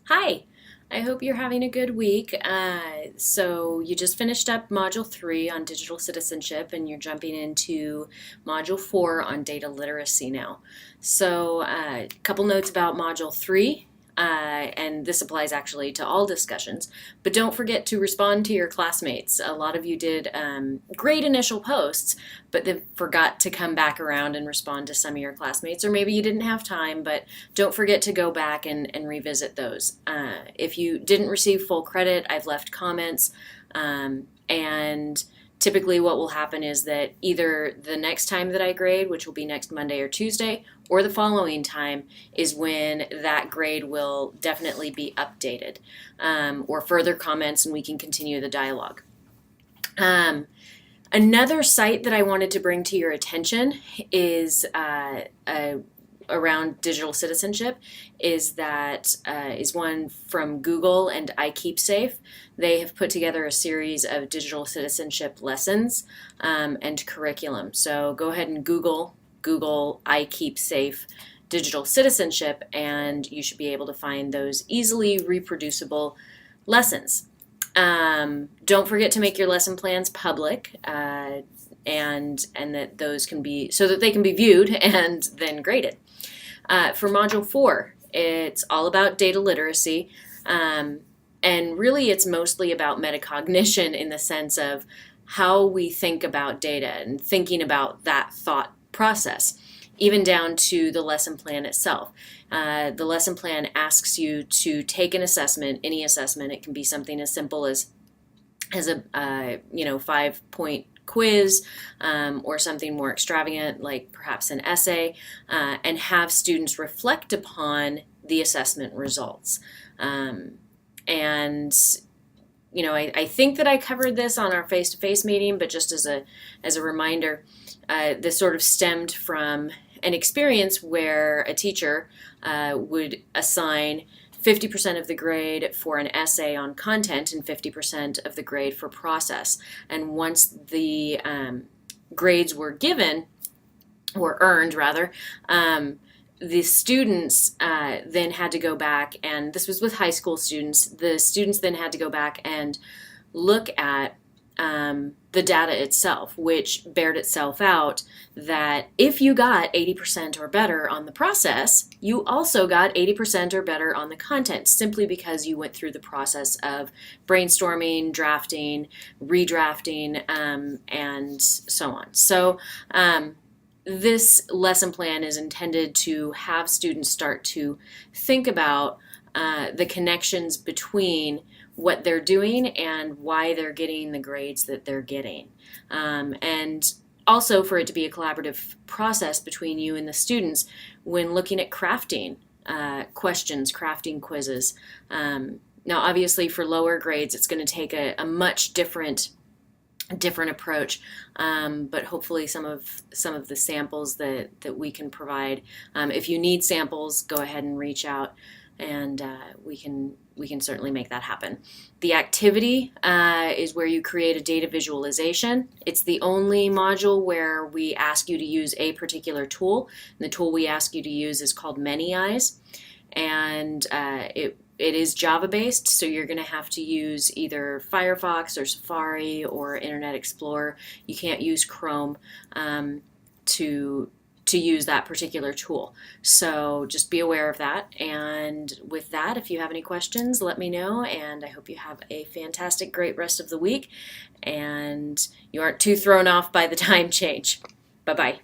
Hi, I hope you're having a good week. So you just finished up Module 3 on digital citizenship and you're jumping into Module 4 on data literacy now. So a couple notes about Module 3. And this applies actually to all discussions, but don't forget to respond to your classmates. A lot of you did great initial posts, but then forgot to come back around and respond to some of your classmates, or maybe you didn't have time, but don't forget to go back and revisit those. If you didn't receive full credit, I've left comments, and typically what will happen is that either the next time that I grade, which will be next Monday or Tuesday, or the following time is when that grade will definitely be updated, or further comments, and we can continue the dialogue. Another site that I wanted to bring to your attention is around digital citizenship is one from Google and iKeepSafe. They have put together a series of digital citizenship lessons and curriculum. So go ahead and Google iKeepSafe digital citizenship, and you should be able to find those easily reproducible lessons. Don't forget to make your lesson plans public, and that those can be so that they can be viewed and then graded. For Module 4, it's all about data literacy, and really it's mostly about metacognition in the sense of how we think about data and thinking about that thought process, even down to the lesson plan itself. The lesson plan asks you to take an assessment, any assessment. It can be something as simple as a 5-point quiz, or something more extravagant like perhaps an essay, and have students reflect upon the assessment results. I think that I covered this on our face-to-face meeting, but just as a reminder, this sort of stemmed from an experience where a teacher would assign 50% of the grade for an essay on content and 50% of the grade for process. And once the grades were given, or earned rather, the students then had to go back, and this was with high school students, the students then had to go back and look at the data itself, which bared itself out that if you got 80% or better on the process, you also got 80% or better on the content, simply because you went through the process of brainstorming, drafting, redrafting, and so on. So this lesson plan is intended to have students start to think about the connections between what they're doing and why they're getting the grades that they're getting. And also for it to be a collaborative process between you and the students when looking at crafting questions, crafting quizzes. Now obviously for lower grades it's going to take a much different approach, but hopefully some of the samples that we can provide. If you need samples, go ahead and reach out, and we can certainly make that happen. The activity is where you create a data visualization. It's the only module where we ask you to use a particular tool. And the tool we ask you to use is called Many Eyes, and it is Java based, so you're going to have to use either Firefox or Safari or Internet Explorer. You can't use Chrome to use that particular tool. So just be aware of that. And with that, if you have any questions, let me know. And I hope you have a fantastic, great rest of the week, and you aren't too thrown off by the time change. Bye-bye.